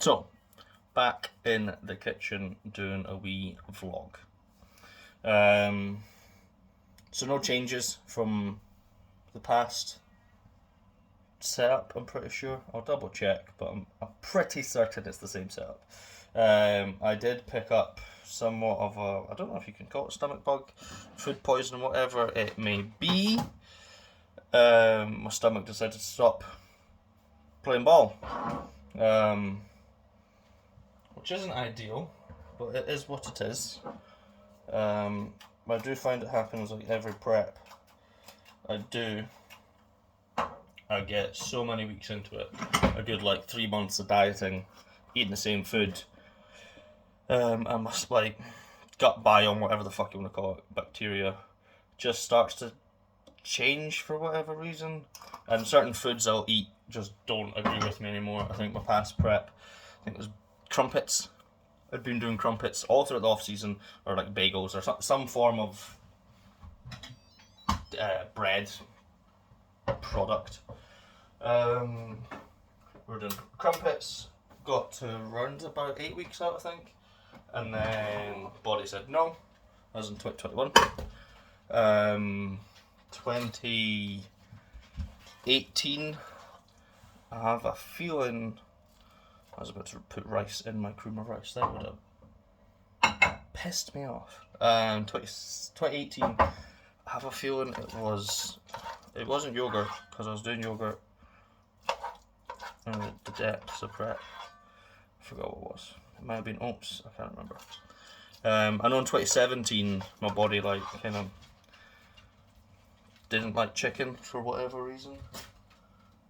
So, back in the kitchen doing a wee vlog. Um, so no changes from the past setup, I'm pretty sure. I'll double check, but I'm pretty certain it's the same setup. I did pick up somewhat of a, I don't know if you can call it stomach bug, food poisoning, whatever it may be. My stomach decided to stop playing ball. Um, which isn't ideal, but it is what it is. I do find it happens like every prep. I do. I get so many weeks into it, a good like 3 months of dieting, eating the same food. I must like gut biome, whatever the fuck you want to call it, bacteria, just starts to change for whatever reason, and certain foods I'll eat just don't agree with me anymore. I think my past prep, I think it was crumpets. I'd been doing crumpets all throughout the off season, or like bagels, or some form of bread product. We were doing crumpets. Got to around about 8 weeks out, I think, and then body said no. That was in 2021. 2018. I have a feeling I was about to put rice in my cream of rice. That would have pissed me off. 2018. I have a feeling it wasn't yogurt, because I was doing yogurt in the depths of prep. I forgot what it was. It might have been oats. I can't remember. I know in 2017 my body like kind of didn't like chicken for whatever reason.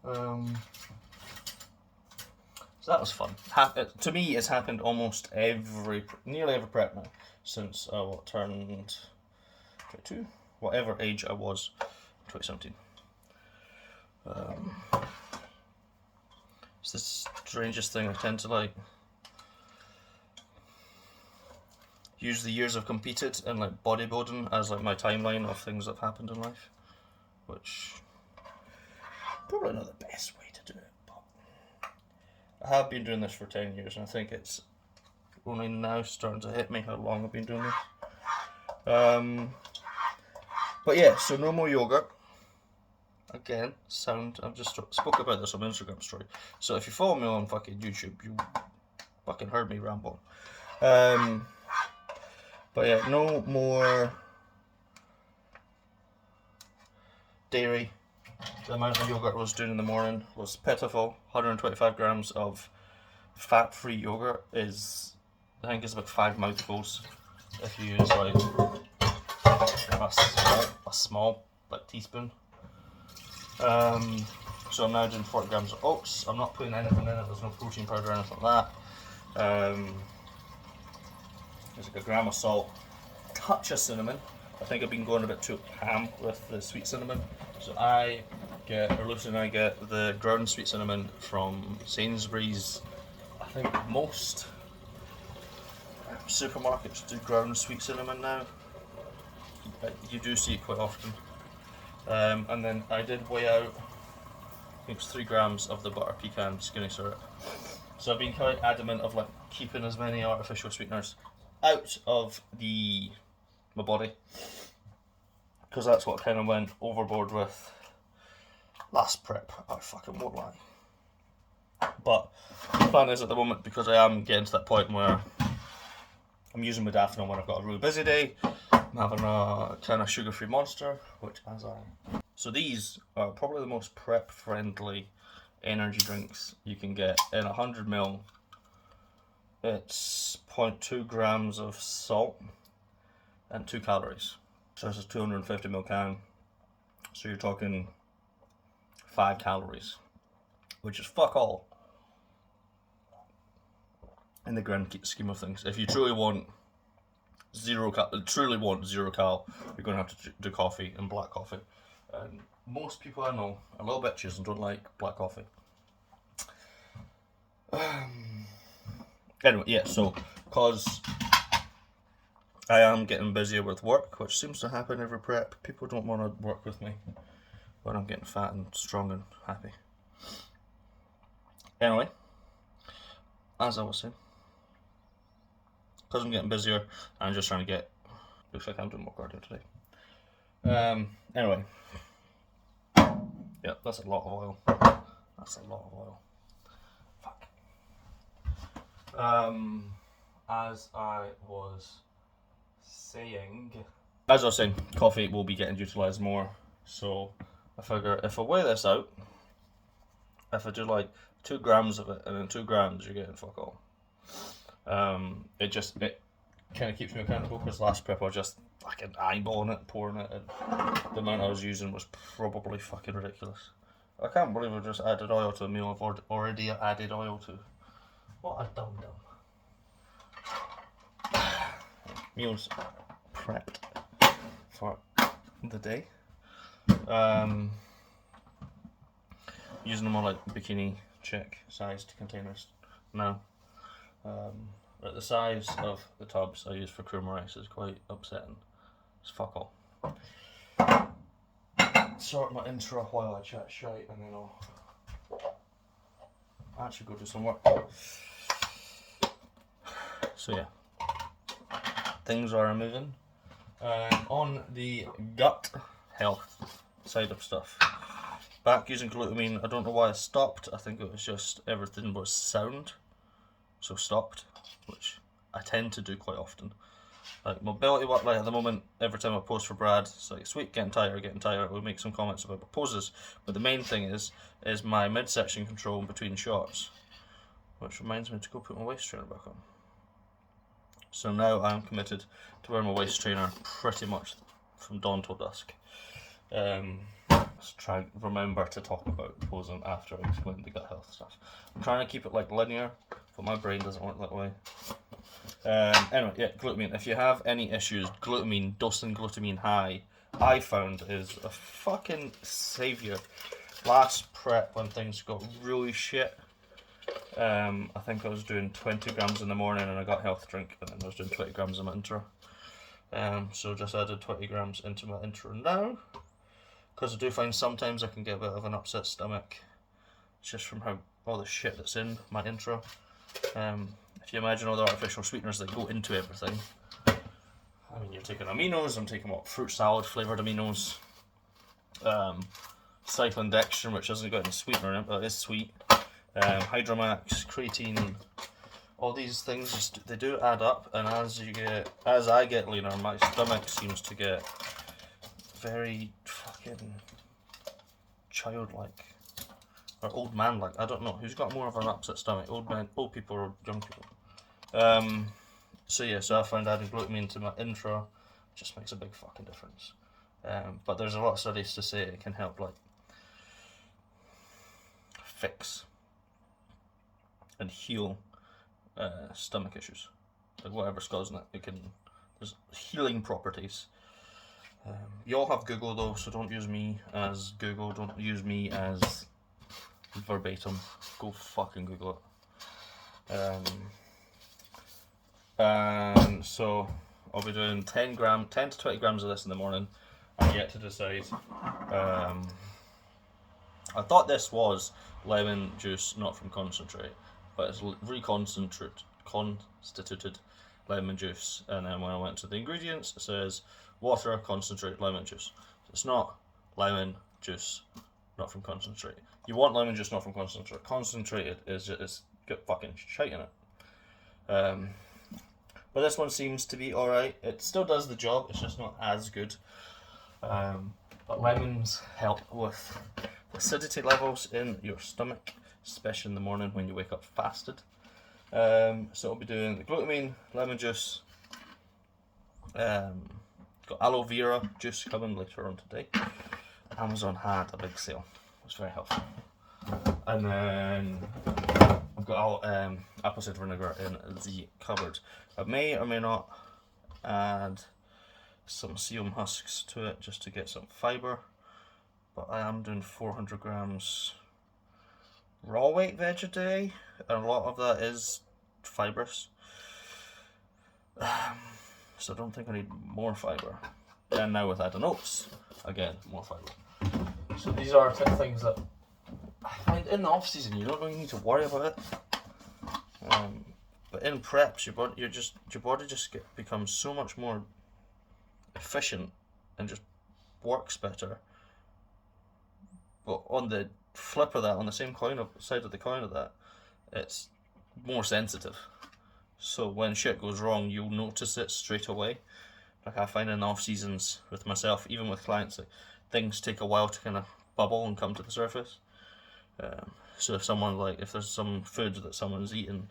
So that was fun. To me, it's happened almost nearly every prep now since I turned 22, whatever age I was, 2017. It's the strangest thing. I tend to like use the years I've competed and like bodybuilding as like my timeline of things that have happened in life, which probably not the best way to do it, but I have been doing this for 10 years, and I think it's only now starting to hit me how long I've been doing this. But yeah, so no more yogurt. Again, I've just spoke about this on my Instagram story. So if you follow me on fucking YouTube, you fucking heard me ramble. But yeah, no more dairy. The amount of yogurt I was doing in the morning was pitiful. 125 grams of fat-free yogurt is, I think it's about 5 mouthfuls if you use like a small like teaspoon. So I'm now doing 40 grams of oats. I'm not putting anything in it. There's no protein powder or anything like that. There's like a gram of salt, touch of cinnamon. I think I've been going a bit too ham with the sweet cinnamon. So Lucy and I get the ground sweet cinnamon from Sainsbury's. I think most supermarkets do ground sweet cinnamon now. You do see it quite often. And then I did weigh out, I think it was 3 grams of the butter pecan skinny syrup. So I've been quite adamant of like keeping as many artificial sweeteners out of my body, because that's what I kind of went overboard with last prep. I fucking won't lie. But the plan is at the moment, because I am getting to that point where I'm using modafinil when I've got a really busy day, I'm having a kind of sugar-free Monster, So these are probably the most prep-friendly energy drinks you can get. In 100ml, it's 0.2 grams of salt and 2 calories. So this is 250ml can. So you're talking 5 calories, which is fuck all in the grand scheme of things. If you truly want zero cal, you're going to have to do coffee and black coffee. And most people I know are little bitches and don't like black coffee. Anyway, yeah, so because I am getting busier with work, which seems to happen every prep, people don't want to work with me when I'm getting fat and strong and happy. Anyway, as I was saying, because I'm getting busier, I'm just trying to get. Looks like I'm doing more cardio today. Anyway, yeah, that's a lot of oil. That's a lot of oil. Fuck. As I was saying, coffee will be getting utilised more. So I figure if I weigh this out, if I do like 2 grams of it, and then 2 grams, you're getting fuck all. It kind of keeps me accountable, because last prep I was just fucking eyeballing it, pouring it, and the amount I was using was probably fucking ridiculous. I can't believe I just added oil to a meal I've already added oil to. What a dum dum. Meals prepped for the day. Using them on like bikini chick sized containers now. But the size of the tubs I use for creamer rice is quite upsetting. It's fuck all. Sort my intro while I chat shite, and then I'll actually go do some work. So yeah, things are moving. On the gut health side of stuff, back using glutamine. I don't know why I stopped. I think it was just everything was sound, so stopped, which I tend to do quite often. Like mobility work, like at the moment, every time I post for Brad, it's like, sweet, getting tired. We'll make some comments about my poses, but the main thing is my midsection control in between shots, which reminds me to go put my waist trainer back on. So now I'm committed to wear my waist trainer pretty much from dawn till dusk. Let's try and remember to talk about posing after I explain the gut health stuff. I'm trying to keep it like linear, but my brain doesn't work that way. Anyway, yeah, glutamine. If you have any issues, glutamine, dosing glutamine high, I found is a fucking saviour. Last prep, when things got really shit, I think I was doing 20 grams in the morning and I got health drink, and then I was doing 20 grams in my intro. So just added 20 grams into my intro now, because I do find sometimes I can get a bit of an upset stomach, just from how all the shit that's in my intro. If you imagine all the artificial sweeteners that go into everything, I mean, you're taking aminos, I'm taking what, fruit salad flavoured aminos, cyclodextrin, which hasn't got any sweetener in it, but it is sweet, Hydromax, creatine, all these things, just, they do add up, and as I get leaner, my stomach seems to get very fucking childlike. Or old man like, I don't know, who's got more of an upset stomach, old people or young people. So yeah, so I found adding glutamine to my intro just makes a big fucking difference. But there's a lot of studies to say it can help like fix and heal stomach issues, like whatever's causing it. There's healing properties. You all have Google though, so don't use me as Google, don't use me as verbatim. Go fucking Google it. And so I'll be doing 10 to 20 grams of this in the morning. I'm yet to decide. I thought this was lemon juice, not from concentrate, but it's constituted lemon juice. And then when I went to the ingredients, it says water, concentrate, lemon juice. It's not lemon juice, not from concentrate. You want lemon juice, not from concentrate. Concentrated is got fucking shite in it. But this one seems to be alright. It still does the job, it's just not as good. But lemons help with acidity levels in your stomach, especially in the morning when you wake up fasted. So I'll be doing the glutamine, lemon juice, got aloe vera juice coming later on today. Amazon had a big sale, it was very helpful. And then I've got apple cider vinegar in the cupboard. I may or may not add some psyllium husks to it just to get some fibre, but I am doing 400 grams raw weight veg a day, and a lot of that is fibrous. So I don't think I need more fibre. And now with adding oats, again, more fibre. So these are things that I find in the off season you don't really need to worry about it. But in preps, your body just becomes so much more efficient and just works better. But on the flip of that, on the same side of the coin of that, it's more sensitive. So when shit goes wrong, you'll notice it straight away. Like I find in off seasons with myself, even with clients, like things take a while to kind of bubble and come to the surface. So if there's some food that someone's eaten,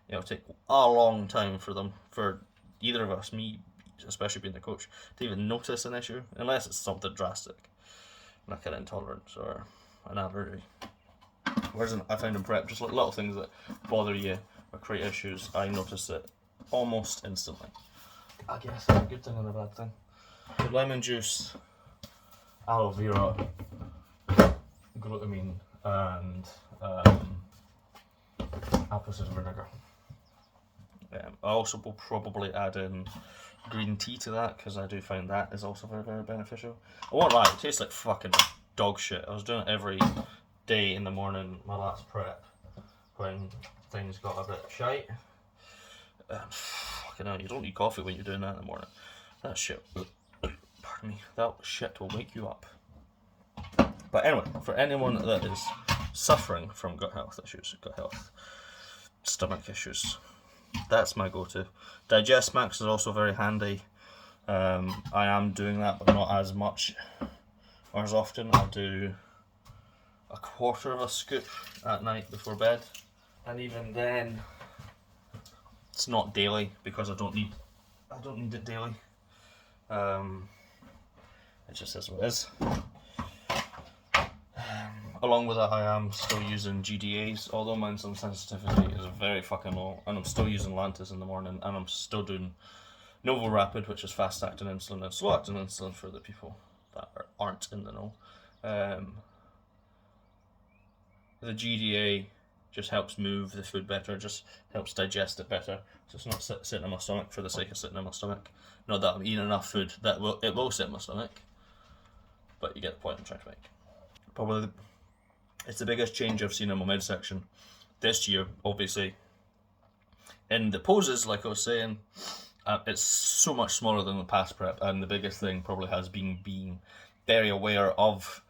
it'll take a long time for either of us, me especially being the coach, to even notice an issue, unless it's something drastic, like an intolerance or an allergy. Whereas I find in prep, just little things that bother you or create issues, I notice it almost instantly. I guess that's a good thing and a bad thing. The lemon juice, aloe vera, glutamine, and apple cider vinegar. I also will probably add in green tea to that, because I do find that is also very, very beneficial. I won't lie, it tastes like fucking dog shit. I was doing it every day in the morning, my last prep, when things got a bit shite. Fucking hell, you don't need coffee when you're doing that in the morning. That shit, pardon me, that shit will wake you up. But anyway, for anyone that is suffering from gut health issues, stomach issues, that's my go-to. Digest Max is also very handy. I am doing that, but not as much or as often. I'll do a quarter of a scoop at night before bed, and even then, it's not daily because I don't need it daily. It just is what it is. Along with that, I am still using GDAs, although my insulin sensitivity is very fucking low, and I'm still using Lantus in the morning, and I'm still doing Novo Rapid, which is fast-acting insulin, and slow-acting insulin for the people that aren't in the know. The GDA just helps move the food better, just helps digest it better, so it's not sitting in my stomach for the sake of sitting in my stomach. Not that I'm eating enough food that it will sit in my stomach, but you get the point I'm trying to make. Probably it's the biggest change I've seen in my midsection this year, obviously. In the poses, like I was saying, it's so much smaller than the past prep, and the biggest thing probably has been being very aware of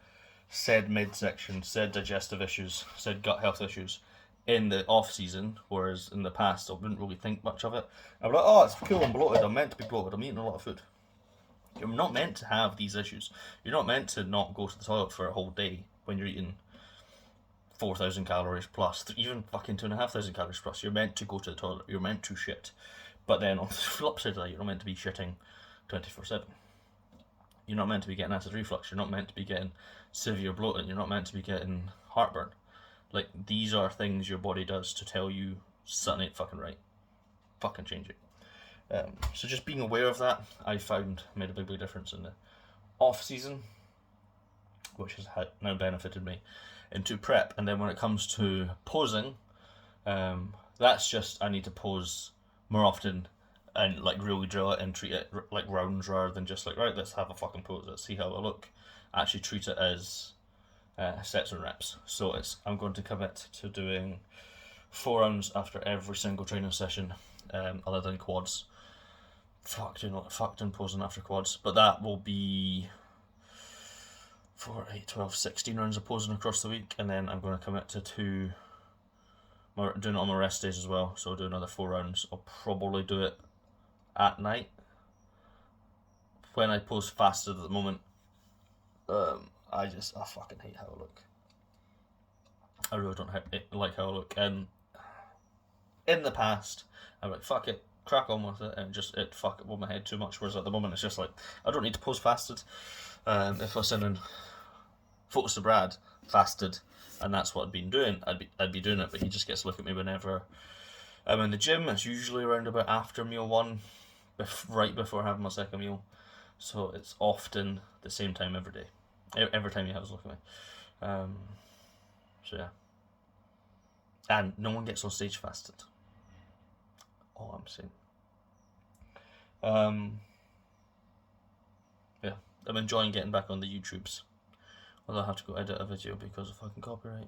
said midsection, said digestive issues, said gut health issues in the off season, whereas in the past I wouldn't really think much of it. I'd be like, oh, it's cool, I'm bloated, I'm meant to be bloated, I'm eating a lot of food. You're not meant to have these issues. You're not meant to not go to the toilet for a whole day when you're eating 4,000 calories plus, even fucking 2,500 calories plus. You're meant to go to the toilet. You're meant to shit. But then on the flip side of that, you're not meant to be shitting 24/7. You're not meant to be getting acid reflux. You're not meant to be getting severe bloating. You're not meant to be getting heartburn. Like, these are things your body does to tell you something ain't fucking right. Fucking change it. So just being aware of that, I found made a big difference in the off season, which has now benefited me into prep. And then when it comes to posing, that's just, I need to pose more often and like really drill it and treat it like rounds rather than just like, right, let's have a fucking pose, let's see how I look. Actually treat it as sets and reps. So I'm going to commit to doing 4 rounds after every single training session, other than quads. Fuck doing posing after quads, but that will be 4, 8, 12, 16 rounds of posing across the week, and then I'm going to commit to doing it on my rest days as well, so I'll do another 4 rounds. I'll probably do it at night. When I pose fasted at the moment, I fucking hate how I look. I really don't like how I look, and in the past, I'm like, fuck it, crack on with it, and it fuck it with my head too much, whereas at the moment it's just like, I don't need to pose fasted. If I was sending photos to Brad fasted, and that's what I'd been doing, I'd be doing it, but he just gets to look at me whenever I'm in the gym. It's usually around about after meal 1, right before having my second meal, so it's often the same time every day, every time he has a look at me. So yeah, and no one gets on stage fasted. All I'm saying. Yeah, I'm enjoying getting back on the YouTubes. Although I have to go edit a video because of fucking copyright.